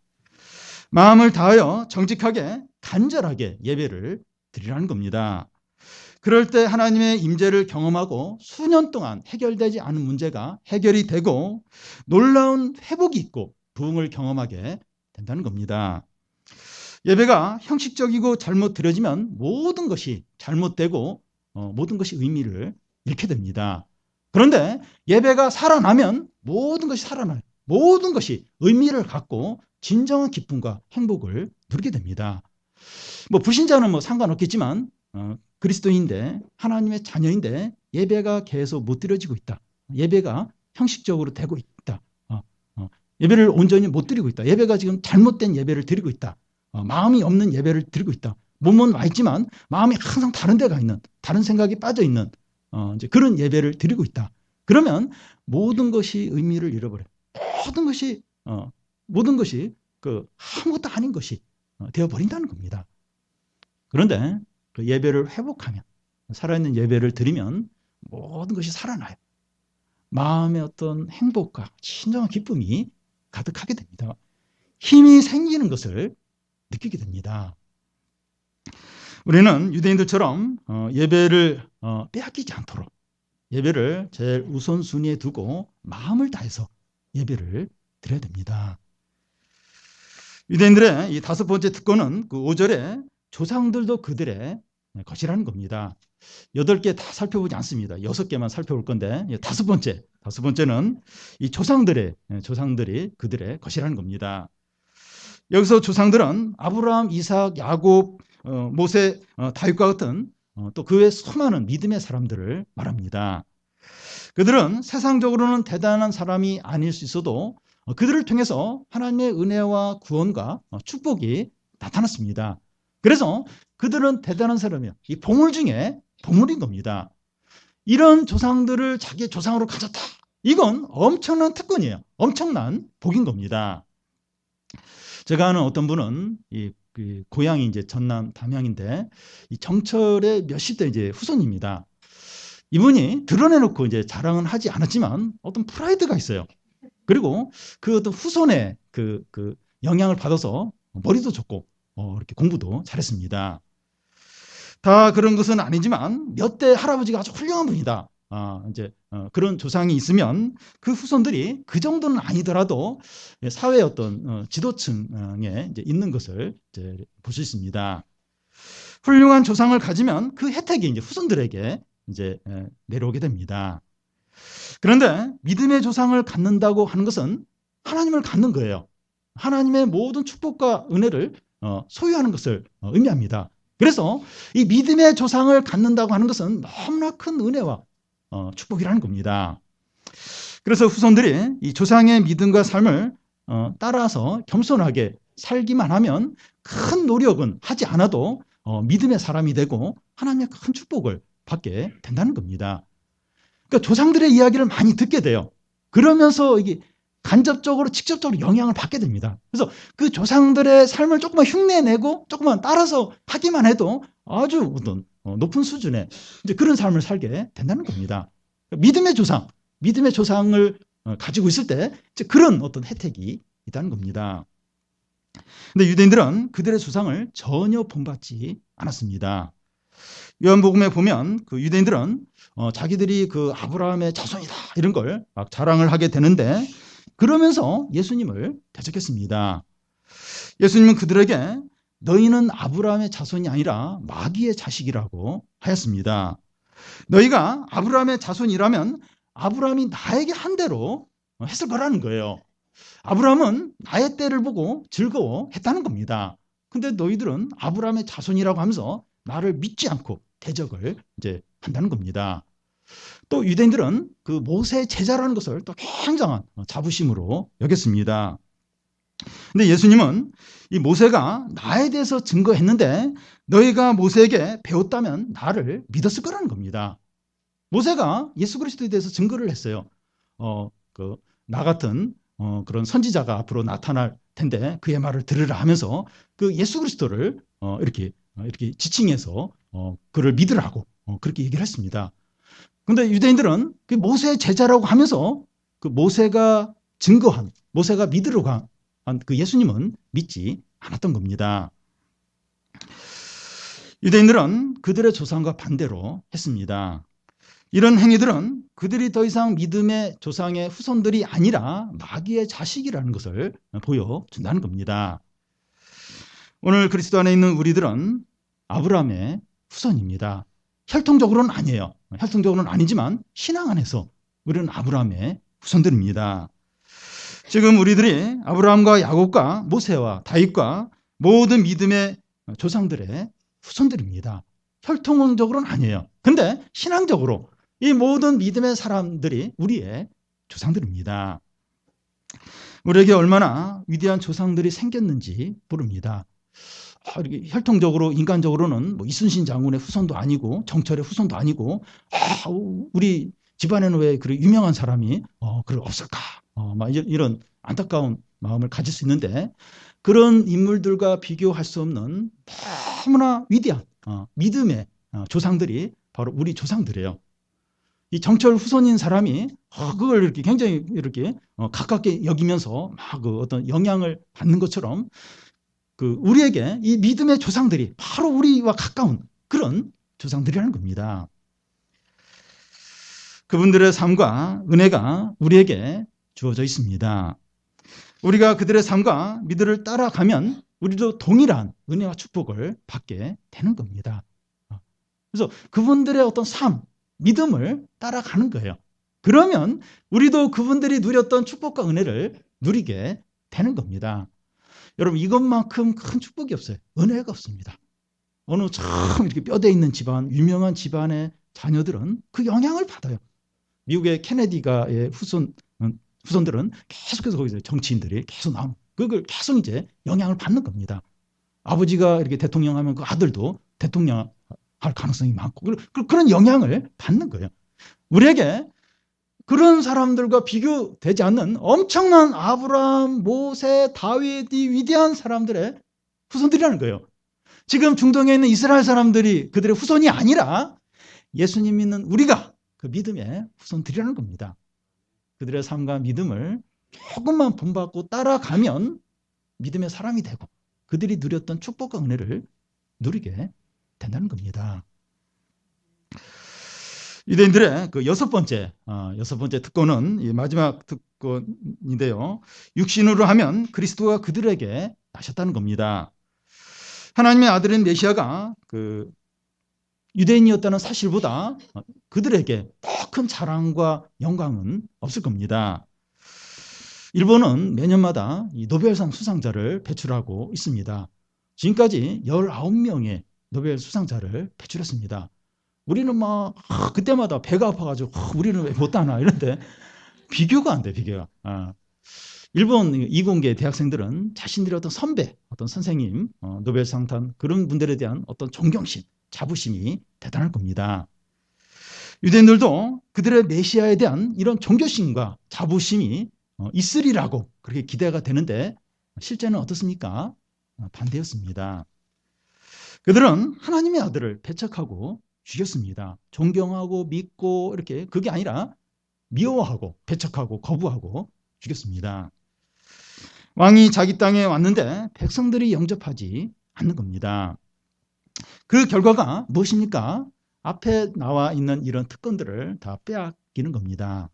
마음을 다하여 정직하게 간절하게 예배를 드리라는 겁니다. 그럴 때 하나님의 임재를 경험하고 수년 동안 해결되지 않은 문제가 해결이 되고 놀라운 회복이 있고 부흥을 경험하게 된다는 겁니다. 예배가 형식적이고 잘못 드려지면 모든 것이 잘못되고 모든 것이 의미를 잃게 됩니다. 그런데 예배가 살아나면 모든 것이 살아나요. 모든 것이 의미를 갖고 진정한 기쁨과 행복을 누리게 됩니다. 불신자는 상관없겠지만 그리스도인인데 하나님의 자녀인데 예배가 계속 못 드려지고 있다. 예배가 형식적으로 되고 있다. 예배를 온전히 못 드리고 있다. 예배가 지금 잘못된 예배를 드리고 있다. 마음이 없는 예배를 드리고 있다. 몸은 와 있지만 마음이 항상 다른 데가 있는, 다른 생각이 빠져 있는 이제 그런 예배를 드리고 있다. 그러면 모든 것이 의미를 잃어버려. 모든 것이 그 아무것도 아닌 것이 되어버린다는 겁니다. 그런데 그 예배를 회복하면, 살아있는 예배를 드리면 모든 것이 살아나요. 마음의 어떤 행복과 진정한 기쁨이 가득하게 됩니다. 힘이 생기는 것을 느끼게 됩니다. 우리는 유대인들처럼 예배를 빼앗기지 않도록 예배를 제일 우선순위에 두고 마음을 다해서 예배를 드려야 됩니다. 유대인들의 이 5번째 특권은 그 5절에 조상들도 그들의 것이라는 겁니다. 8개 다 살펴보지 않습니다. 6개만 살펴볼 건데 5번째는 이 조상들이 그들의 것이라는 겁니다. 여기서 조상들은 아브라함, 이삭, 야곱, 모세, 다윗과 같은 또 그 외 수많은 믿음의 사람들을 말합니다. 그들은 세상적으로는 대단한 사람이 아닐 수 있어도 그들을 통해서 하나님의 은혜와 구원과 축복이 나타났습니다. 그래서 그들은 대단한 사람이에요. 이 보물 중에 보물인 겁니다. 이런 조상들을 자기의 조상으로 가졌다. 이건 엄청난 특권이에요. 엄청난 복인 겁니다. 제가 아는 어떤 분은 그 고향이 이제 전남 담양인데 이 정철의 몇십 대 이제 후손입니다. 이분이 드러내놓고 이제 자랑은 하지 않았지만 어떤 프라이드가 있어요. 그리고 그 어떤 후손의 그 영향을 받아서 머리도 좋고 이렇게 공부도 잘했습니다. 다 그런 것은 아니지만 몇 대 할아버지가 아주 훌륭한 분이다. 그런 조상이 있으면 그 후손들이 그 정도는 아니더라도 사회의 어떤 지도층에 이제 있는 것을 이제 볼 수 있습니다. 훌륭한 조상을 가지면 그 혜택이 이제 후손들에게 이제 내려오게 됩니다. 그런데 믿음의 조상을 갖는다고 하는 것은 하나님을 갖는 거예요. 하나님의 모든 축복과 은혜를 소유하는 것을 의미합니다. 그래서 이 믿음의 조상을 갖는다고 하는 것은 너무나 큰 은혜와 축복이라는 겁니다. 그래서 후손들이 이 조상의 믿음과 삶을 따라서 겸손하게 살기만 하면 큰 노력은 하지 않아도 믿음의 사람이 되고 하나님의 큰 축복을 받게 된다는 겁니다. 그러니까 조상들의 이야기를 많이 듣게 돼요. 그러면서 이게 간접적으로 직접적으로 영향을 받게 됩니다. 그래서 그 조상들의 삶을 조금만 흉내내고 조금만 따라서 하기만 해도 아주 어떤 높은 수준의 이제 그런 삶을 살게 된다는 겁니다. 믿음의 조상을 가지고 있을 때 이제 그런 어떤 혜택이 있다는 겁니다. 근데 유대인들은 그들의 조상을 전혀 본받지 않았습니다. 요한복음에 보면 그 유대인들은 자기들이 그 아브라함의 자손이다 이런 걸 막 자랑을 하게 되는데 그러면서 예수님을 대적했습니다. 예수님은 그들에게 너희는 아브라함의 자손이 아니라 마귀의 자식이라고 하였습니다. 너희가 아브라함의 자손이라면 아브라함이 나에게 한 대로 했을 거라는 거예요. 아브라함은 나의 때를 보고 즐거워했다는 겁니다. 근데 너희들은 아브라함의 자손이라고 하면서 나를 믿지 않고 대적을 이제 한다는 겁니다. 또 유대인들은 그 모세의 제자라는 것을 또 굉장한 자부심으로 여겼습니다. 근데 예수님은 이 모세가 나에 대해서 증거했는데 너희가 모세에게 배웠다면 나를 믿었을 거라는 겁니다. 모세가 예수 그리스도에 대해서 증거를 했어요. 나 같은 그런 선지자가 앞으로 나타날 텐데 그의 말을 들으라 하면서 그 예수 그리스도를 이렇게 지칭해서 그를 믿으라고 그렇게 얘기를 했습니다. 그런데 유대인들은 그 모세의 제자라고 하면서 그 모세가 증거한, 모세가 믿으려고 한 그 예수님은 믿지 않았던 겁니다. 유대인들은 그들의 조상과 반대로 했습니다. 이런 행위들은 그들이 더 이상 믿음의 조상의 후손들이 아니라 마귀의 자식이라는 것을 보여준다는 겁니다. 오늘 그리스도 안에 있는 우리들은 아브라함의 후손입니다. 혈통적으로는 아니에요. 혈통적으로는 아니지만 신앙 안에서 우리는 아브라함의 후손들입니다. 지금 우리들이 아브라함과 야곱과 모세와 다윗과 모든 믿음의 조상들의 후손들입니다. 혈통적으로는 아니에요. 근데 신앙적으로 이 모든 믿음의 사람들이 우리의 조상들입니다. 우리에게 얼마나 위대한 조상들이 생겼는지 모릅니다. 이렇게 혈통적으로 인간적으로는 뭐 이순신 장군의 후손도 아니고 정철의 후손도 아니고 우리 집안에는 왜 그런 유명한 사람이 그럴 없을까? 막 이런 안타까운 마음을 가질 수 있는데 그런 인물들과 비교할 수 없는 너무나 위대한 믿음의 조상들이 바로 우리 조상들이에요. 이 정철 후손인 사람이 그걸 이렇게 굉장히 이렇게 가깝게 여기면서 막 그 어떤 영향을 받는 것처럼 그 우리에게 이 믿음의 조상들이 바로 우리와 가까운 그런 조상들이라는 겁니다. 그분들의 삶과 은혜가 우리에게 주어져 있습니다. 우리가 그들의 삶과 믿음을 따라가면 우리도 동일한 은혜와 축복을 받게 되는 겁니다. 그래서 그분들의 어떤 삶, 믿음을 따라가는 거예요. 그러면 우리도 그분들이 누렸던 축복과 은혜를 누리게 되는 겁니다. 여러분, 이것만큼 큰 축복이 없어요. 은혜가 없습니다. 어느 참 이렇게 뼈대 있는 집안, 유명한 집안의 자녀들은 그 영향을 받아요. 미국의 케네디가의 후손들은 계속해서 거기서 정치인들이 계속 나오는, 그걸 계속 이제 영향을 받는 겁니다. 아버지가 이렇게 대통령 하면 그 아들도 대통령 할 가능성이 많고, 그런 영향을 받는 거예요. 우리에게 그런 사람들과 비교되지 않는 엄청난 아브라함, 모세, 다윗, 이 위대한 사람들의 후손들이라는 거예요. 지금 중동에 있는 이스라엘 사람들이 그들의 후손이 아니라 예수님 믿는 우리가 그 믿음의 후손들이라는 겁니다. 그들의 삶과 믿음을 조금만 본받고 따라가면 믿음의 사람이 되고 그들이 누렸던 축복과 은혜를 누리게 된다는 겁니다. 유대인들의 그 여섯 번째 특권은 이 마지막 특권인데요. 육신으로 하면 그리스도가 그들에게 나셨다는 겁니다. 하나님의 아들인 메시아가 그 유대인이었다는 사실보다 그들에게 더 큰 자랑과 영광은 없을 겁니다. 일본은 매년마다 이 노벨상 수상자를 배출하고 있습니다. 지금까지 19명의 노벨 수상자를 배출했습니다. 우리는 막 그때마다 배가 아파가지고 우리는 왜 못 따나 이런데 비교가 안 돼, 비교가. 일본 이공계 대학생들은 자신들의 어떤 선배, 어떤 선생님, 노벨상 탄 그런 분들에 대한 어떤 존경심, 자부심이 대단할 겁니다. 유대인들도 그들의 메시아에 대한 이런 존경심과 자부심이 있으리라고 그렇게 기대가 되는데 실제는 어떻습니까? 반대였습니다. 그들은 하나님의 아들을 배척하고 죽였습니다. 존경하고 믿고 이렇게 그게 아니라 미워하고 배척하고 거부하고 죽였습니다. 왕이 자기 땅에 왔는데 백성들이 영접하지 않는 겁니다. 그 결과가 무엇입니까? 앞에 나와 있는 이런 특권들을 다 빼앗기는 겁니다.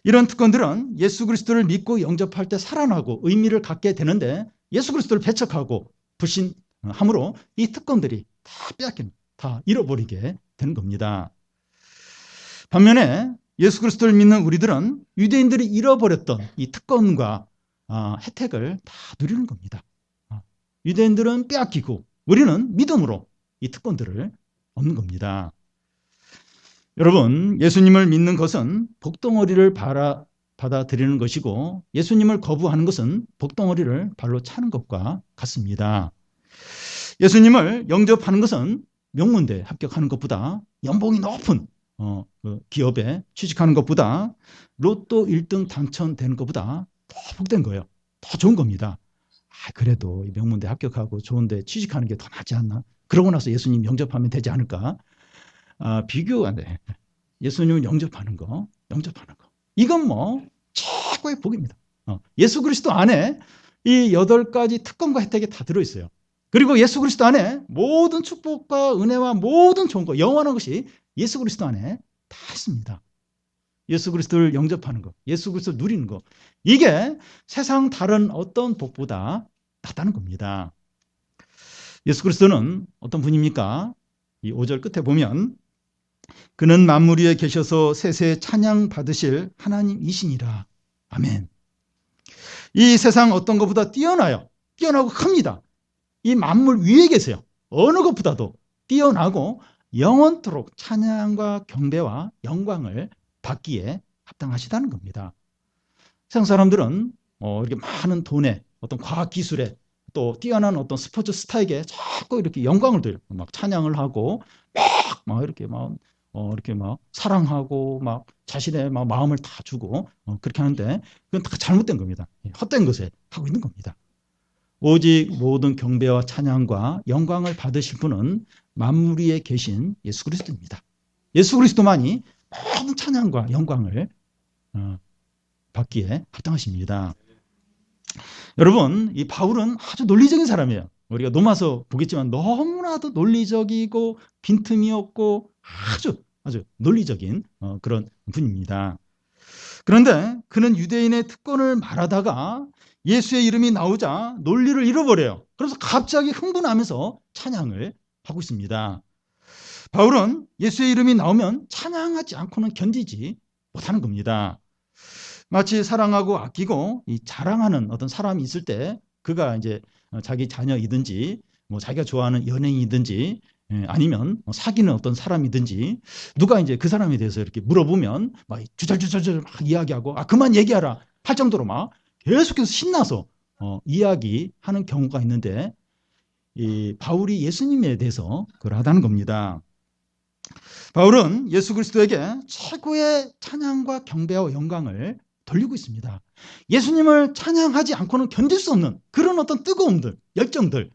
이런 특권들은 예수 그리스도를 믿고 영접할 때 살아나고 의미를 갖게 되는데 예수 그리스도를 배척하고 불신함으로 이 특권들이 다 빼앗기는, 다 잃어버리게 되는 겁니다. 반면에 예수 그리스도를 믿는 우리들은 유대인들이 잃어버렸던 이 특권과 혜택을 다 누리는 겁니다. 유대인들은 빼앗기고 우리는 믿음으로 이 특권들을 얻는 겁니다. 여러분, 예수님을 믿는 것은 복덩어리를 받아들이는 것이고 예수님을 거부하는 것은 복덩어리를 발로 차는 것과 같습니다. 예수님을 영접하는 것은 명문대에 합격하는 것보다 연봉이 높은 기업에 취직하는 것보다 로또 1등 당첨되는 것보다 더 복된 거예요. 더 좋은 겁니다. 그래도 명문대 합격하고 좋은데 취직하는 게 더 낫지 않나? 그러고 나서 예수님 영접하면 되지 않을까? 비교가 안 돼. 예수님을 영접하는 거. 이건 뭐 최고의 복입니다. 예수 그리스도 안에 이 8가지 특권과 혜택이 다 들어있어요. 그리고 예수 그리스도 안에 모든 축복과 은혜와 모든 좋은 거, 영원한 것이 예수 그리스도 안에 다 있습니다. 예수 그리스도를 영접하는 것, 예수 그리스도를 누리는 것, 이게 세상 다른 어떤 복보다 낫다는 겁니다. 예수 그리스도는 어떤 분입니까? 이 5절 끝에 보면 그는 만물 위에 계셔서 세세 찬양 받으실 하나님이시니라. 아멘. 이 세상 어떤 것보다 뛰어나요. 뛰어나고 큽니다. 이 만물 위에 계세요. 어느 것보다도 뛰어나고 영원토록 찬양과 경배와 영광을 받기에 합당하시다는 겁니다. 세상 사람들은 이렇게 많은 돈에 어떤 과학 기술에 또 뛰어난 어떤 스포츠 스타에게 자꾸 이렇게 영광을 돌려 막 찬양을 하고 막 이렇게 이렇게 사랑하고 막 자신의 막 마음을 다 주고 그렇게 하는데 그건 다 잘못된 겁니다. 헛된 것에 하고 있는 겁니다. 오직 모든 경배와 찬양과 영광을 받으실 분은 만물 위에 계신 예수 그리스도입니다. 예수 그리스도만이 모든 찬양과 영광을 받기에 합당하십니다. 여러분, 이 바울은 아주 논리적인 사람이에요. 우리가 넘어서 보겠지만 너무나도 논리적이고 빈틈이 없고 아주 논리적인 그런 분입니다. 그런데 그는 유대인의 특권을 말하다가 예수의 이름이 나오자 논리를 잃어버려요. 그래서 갑자기 흥분하면서 찬양을 하고 있습니다. 바울은 예수의 이름이 나오면 찬양하지 않고는 견디지 못하는 겁니다. 마치 사랑하고 아끼고 자랑하는 어떤 사람이 있을 때 그가 이제 자기 자녀이든지 뭐 자기가 좋아하는 연예인이든지 아니면 사귀는 어떤 사람이든지 누가 이제 그 사람에 대해서 이렇게 물어보면 막 주절주절 막 이야기하고 그만 얘기하라 할 정도로 막 계속해서 신나서 이야기하는 경우가 있는데 이 바울이 예수님에 대해서 그러하다는 겁니다. 바울은 예수 그리스도에게 최고의 찬양과 경배와 영광을 돌리고 있습니다. 예수님을 찬양하지 않고는 견딜 수 없는 그런 어떤 뜨거움들, 열정들,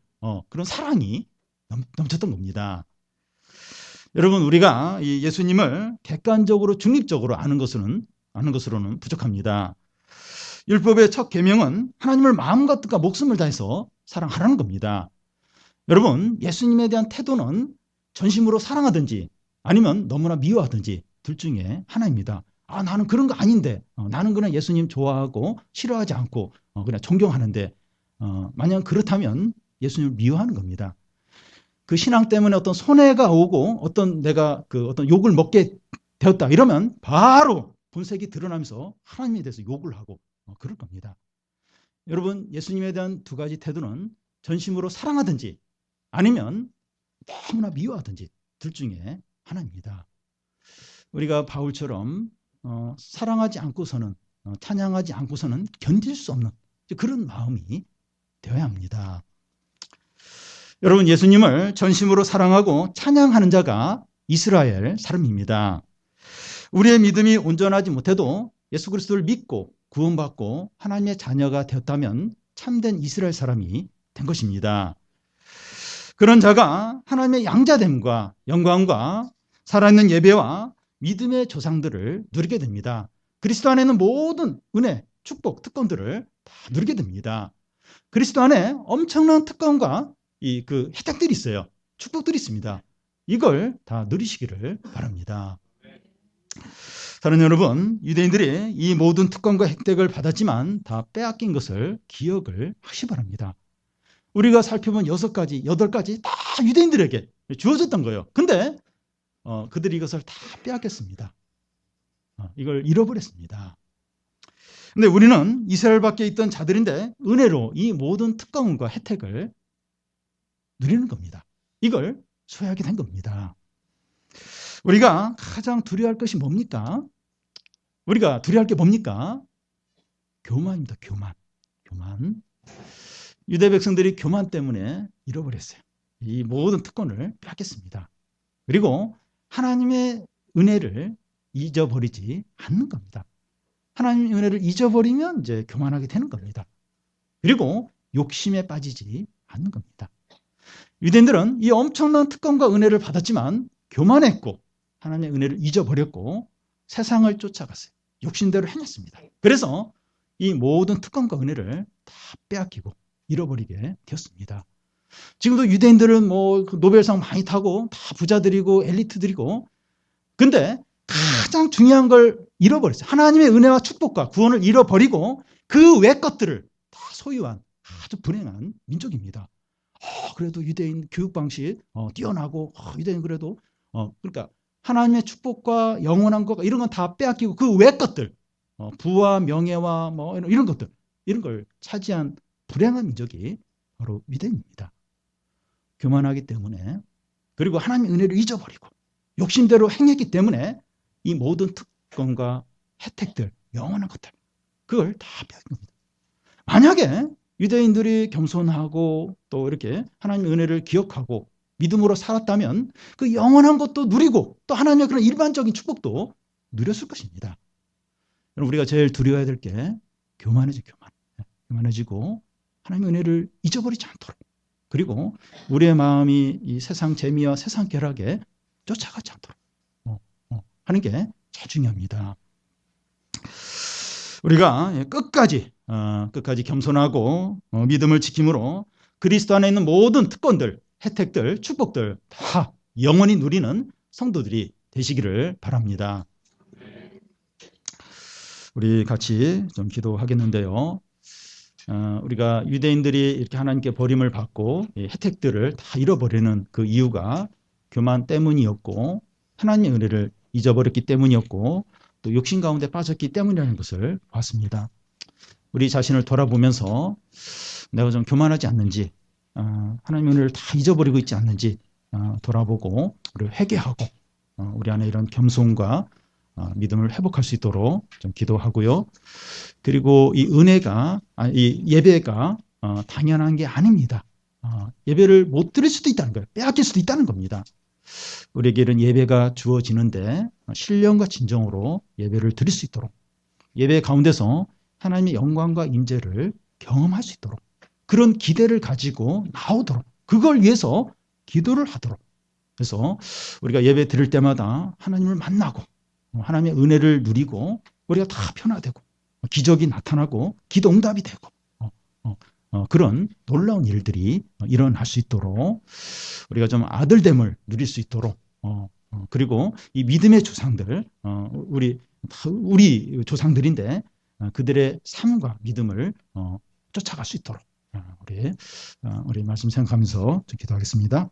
그런 사랑이 넘쳤던 겁니다. 여러분, 우리가 이 예수님을 객관적으로 중립적으로 아는 것으로는 부족합니다. 율법의 첫 계명은 하나님을 마음과 뜻과 목숨을 다해서 사랑하라는 겁니다. 여러분, 예수님에 대한 태도는 전심으로 사랑하든지 아니면 너무나 미워하든지 둘 중에 하나입니다. 나는 그런 거 아닌데 나는 그냥 예수님 좋아하고 싫어하지 않고 그냥 존경하는데 만약 그렇다면 예수님을 미워하는 겁니다. 그 신앙 때문에 어떤 손해가 오고 내가 어떤 욕을 먹게 되었다 이러면 바로 본색이 드러나면서 하나님에 대해서 욕을 하고 그럴 겁니다. 여러분, 예수님에 대한 두 가지 태도는 전심으로 사랑하든지 아니면 너무나 미워하든지 둘 중에 하나입니다. 우리가 바울처럼 사랑하지 않고서는 찬양하지 않고서는 견딜 수 없는 그런 마음이 되어야 합니다. 여러분, 예수님을 전심으로 사랑하고 찬양하는 자가 이스라엘 사람입니다. 우리의 믿음이 온전하지 못해도 예수 그리스도를 믿고 구원받고 하나님의 자녀가 되었다면 참된 이스라엘 사람이 된 것입니다. 그런 자가 하나님의 양자됨과 영광과 살아있는 예배와 믿음의 조상들을 누리게 됩니다. 그리스도 안에는 모든 은혜, 축복, 특권들을 다 누리게 됩니다. 그리스도 안에 엄청난 특권과 그 혜택들이 있어요. 축복들이 있습니다. 이걸 다 누리시기를 바랍니다. 사랑하는 여러분, 유대인들이 이 모든 특권과 혜택을 받았지만 다 빼앗긴 것을 기억을 하시 바랍니다. 우리가 살펴본 6가지, 8가지 다 유대인들에게 주어졌던 거예요. 근데 그들이 이것을 다 빼앗겼습니다. 이걸 잃어버렸습니다. 근데 우리는 이스라엘 밖에 있던 자들인데 은혜로 이 모든 특권과 혜택을 누리는 겁니다. 이걸 소유하게 된 겁니다. 우리가 가장 두려워할 것이 뭡니까? 우리가 두려워할 게 뭡니까? 교만입니다. 교만. 유대 백성들이 교만 때문에 잃어버렸어요. 이 모든 특권을 빼앗겼습니다. 그리고 하나님의 은혜를 잊어버리지 않는 겁니다. 하나님의 은혜를 잊어버리면 이제 교만하게 되는 겁니다. 그리고 욕심에 빠지지 않는 겁니다. 유대인들은 이 엄청난 특권과 은혜를 받았지만 교만했고 하나님의 은혜를 잊어버렸고 세상을 쫓아갔어요. 욕심대로 행했습니다. 그래서 이 모든 특권과 은혜를 다 빼앗기고 잃어버리게 되었습니다. 지금도 유대인들은 노벨상 많이 타고 다 부자들이고 엘리트들이고 근데 가장 중요한 걸 잃어버렸어요. 하나님의 은혜와 축복과 구원을 잃어버리고 그 외 것들을 다 소유한 아주 불행한 민족입니다. 그래도 유대인 교육 방식 뛰어나고 유대인 그래도 그러니까 하나님의 축복과 영원한 것 이런 건 다 빼앗기고 그 외 것들 부와 명예와 이런 것들 이런 걸 차지한 불행한 민족이 바로 유대인입니다. 교만하기 때문에, 그리고 하나님의 은혜를 잊어버리고 욕심대로 행했기 때문에 이 모든 특권과 혜택들, 영원한 것들, 그걸 다 빼앗긴 겁니다. 만약에 유대인들이 겸손하고 또 이렇게 하나님의 은혜를 기억하고 믿음으로 살았다면 그 영원한 것도 누리고 또 하나님의 그런 일반적인 축복도 누렸을 것입니다. 우리가 제일 두려워야 될 게 교만해지고 하나님의 은혜를 잊어버리지 않도록, 그리고 우리의 마음이 이 세상 재미와 세상 쾌락에 쫓아가지 않도록 하는 게 제일 중요합니다. 우리가 끝까지 겸손하고 믿음을 지킴으로 그리스도 안에 있는 모든 특권들, 혜택들, 축복들 다 영원히 누리는 성도들이 되시기를 바랍니다. 우리 같이 좀 기도하겠는데요. 우리가 유대인들이 이렇게 하나님께 버림을 받고 혜택들을 다 잃어버리는 그 이유가 교만 때문이었고, 하나님의 은혜를 잊어버렸기 때문이었고, 또 욕심 가운데 빠졌기 때문이라는 것을 봤습니다. 우리 자신을 돌아보면서 내가 좀 교만하지 않는지, 하나님의 은혜를 다 잊어버리고 있지 않는지 돌아보고 우리 회개하고 우리 안에 이런 겸손과 믿음을 회복할 수 있도록 좀 기도하고요. 그리고 이 은혜가, 이 예배가 당연한 게 아닙니다. 예배를 못 드릴 수도 있다는 거예요. 빼앗길 수도 있다는 겁니다. 우리에게는 예배가 주어지는데 신령과 진정으로 예배를 드릴 수 있도록, 예배 가운데서 하나님의 영광과 임재를 경험할 수 있도록, 그런 기대를 가지고 나오도록, 그걸 위해서 기도를 하도록, 그래서 우리가 예배 드릴 때마다 하나님을 만나고 하나님의 은혜를 누리고 우리가 다 변화되고 기적이 나타나고 기도 응답이 되고 그런 놀라운 일들이 일어날 수 있도록 우리가 좀 아들됨을 누릴 수 있도록, 그리고 이 믿음의 조상들, 우리 조상들인데 그들의 삶과 믿음을 쫓아갈 수 있도록 우리 말씀 생각하면서 좀 기도하겠습니다.